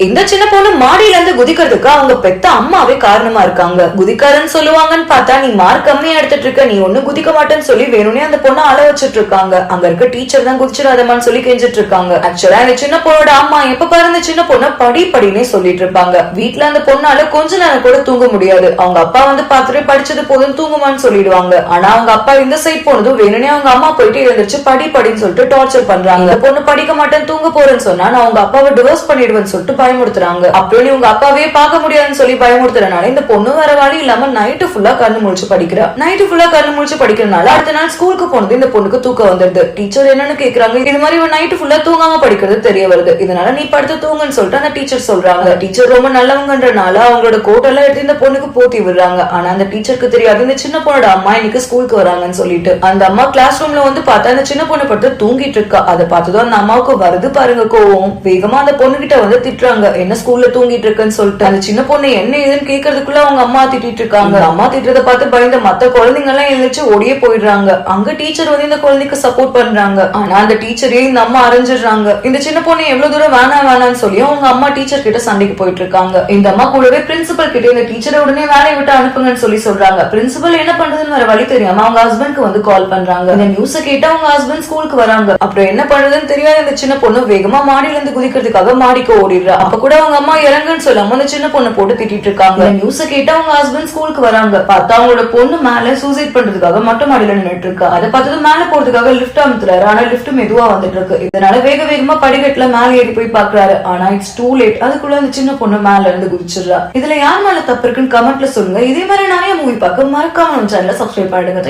இந்த சின்ன பொண்ணு மாடியில இருந்து குதிக்கிறதுக்கு அவங்க பெத்த அம்மாவே காரணமா இருக்காங்க. குதிக்காரன்னு சொல்லுவாங்கன்னு பார்த்தா நீ மார்க் கம்மியா எடுத்துட்டு இருக்க, நீ ஒண்ணு குதிக்க மாட்டேன்னு சொல்லி வேணும்னே அந்த பொண்ணை அழ வச்சுட்டு இருக்காங்க. அங்க இருக்க டீச்சர் தான் குதிச்சிடாதமான்னு சொல்லி கெஞ்சிட்டு இருக்காங்க. ஆக்சுவலா இந்த சின்ன பொண்ணோட அம்மா எப்ப பாரு இந்த சின்ன பொண்ணை படினே சொல்லிட்டு இருப்பாங்க. வீட்டுல அந்த பொண்ணால கொஞ்ச நேரம் கூட தூங்க முடியாது. அவங்க அப்பா வந்து பார்த்துட்டு படிச்சது போதும் தூங்குமான்னு சொல்லிடுவாங்க. ஆனா அவங்க அப்பா இந்த சைட் போனதும் வேணும்னே அவங்க அம்மா போயிட்டு எழுந்திருச்சு படின்னு சொல்லிட்டு டார்ச்சர் பண்றாங்க. இந்த பொண்ணு படிக்க மாட்டேன்னு தூங்க போறேன்னு சொன்னா நான் அவங்க அப்பாவை டிவோர்ஸ் பண்ணிடுவேன்னு சொல்லிட்டு பயமுறுத்துறாங்க. அப்புறம் உங்க அப்பாவே பார்க்க முடியாதுன்னு சொல்லி பயமுறுத்துறதுனால இந்த பொண்ணு வேற வழி இல்லாம நைட்டு ஃபுல்லா கண்ணு முழிச்சு படிக்கிறா. நைட்டு ஃபுல்லா கண்ணு முழிச்சு படிக்கிறதுனால அடுத்த நாள் ஸ்கூலுக்கு போனது இந்த பொண்ணுக்கு தூக்கம் வந்துருது. டீச்சர் என்னன்னு கேக்குறாங்க. இது மாதிரி நைட்டு ஃபுல்லா தூங்காம படிக்கிறது தெரிய வருது, இதனால நீ படுத்து தூங்குன்னு சொல்லிட்டு அந்த டீச்சர் சொல்றாங்க. டீச்சர் ரொம்ப நல்லவங்கன்றனால அவங்களோட கோட் எல்லாம் எடுத்து இந்த பொண்ணுக்கு போத்தி விடுறாங்க. ஆனா அந்த டீச்சருக்கு தெரியாது இந்த சின்ன பொண்ணோட அம்மா இன்னைக்கு ஸ்கூலுக்கு வராங்கன்னு சொல்லிட்டு. அந்த அம்மா கிளாஸ் ரூம்ல வந்து பார்த்தா அந்த சின்ன பொண்ணு படுத்து தூங்கிட்டு இருக்கா. அதை பார்த்ததும் அந்த அம்மாவுக்கு வருது பாருங்க கோவம். வேகமா அந்த பொண்ணு கிட்ட வந்து திட்டுறாங்க, என்ன ஸ்கூல்ல தூங்கிட்டு இருக்குன்னு சொல்லிட்டு. அந்த சின்ன பொண்ணு என்ன ஏதுன்னு கேக்குறதுக்குள்ள அவங்க அம்மா திட்டிட்டு இருக்காங்க. அம்மா திட்டுறத பார்த்து பயந்த மத்த குழந்தைங்க எல்லாம் எழுந்திரிச்சு ஓடியே போயிடுறாங்க. அங்க டீச்சர் வந்து இந்த குழந்தைக்கு சப்போர்ட் பண்றாங்க. ஆனா அந்த டீச்சரே இந்த அம்மா அரைஞ்சிடுறாங்க. இந்த சின்ன பொண்ணு எவ்வளவு தூரம் வேணான்னு சொல்லி அவங்க அம்மா டீச்சர் கிட்ட சண்டைக்கு போயிட்டு இருக்காங்க. இந்த அம்மா கூடவே பிரின்சிபல் கிட்ட இந்த டீச்சரை உடனே வேலையை விட்டு அனுப்புங்கன்னு சொல்லி சொல்றாங்க. பிரின்சிபல் என்ன பண்றதுன்னு வேற வழி தெரியாம அவங்க ஹஸ்பண்ட்க்கு வந்து கால் பண்றாங்க. இந்த நியூஸ கேட்டு அவங்க ஹஸ்பண்ட் ஸ்கூலுக்கு வராங்க. அப்புறம் என்ன பண்றதுன்னு தெரியாத இந்த சின்ன பொண்ணு வேகமா மாடியில இருந்து குதிக்கிறதுக்காக மாடிக்கு ஓடிடுறா. அப்ப கூட அவங்க அம்மா இறங்குன்னு சொல்லாம அந்த சின்ன பொண்ணு போட்டு திட்டிட்டு இருக்காங்க. நியூஸ கேட்டு அவங்க ஹஸ்பண்ட் ஸ்கூலுக்கு வராங்க. பார்த்தா அவங்களோட பொண்ணு மேல சூசைட் பண்றதுக்காக மொட்டை மாடியில நின்னுட்டு இருக்கா. அதை பார்த்தது மேல போறதுக்காக லிப்ட் அமுத்துறாரு. ஆனா லிப்ட் மெதுவா வந்துட்டு இருக்கு. இதனால வேகமா படிக்கட்டுல மேல ஏறி போய் பாக்குறாரு. ஆனா இட்ஸ் டூ லேட். அதுக்குள்ள அந்த சின்ன பொண்ணு மேல இருந்து குதிச்சிடுறா. இதுல யார் மேல தப்பு இருக்குன்னு கமெண்ட்ல சொல்லுங்க. இதே மாதிரி நிறைய மூவி பார்க்க மறக்காம சேனலை சப்ஸ்கிரைப் பண்ணிடுங்க.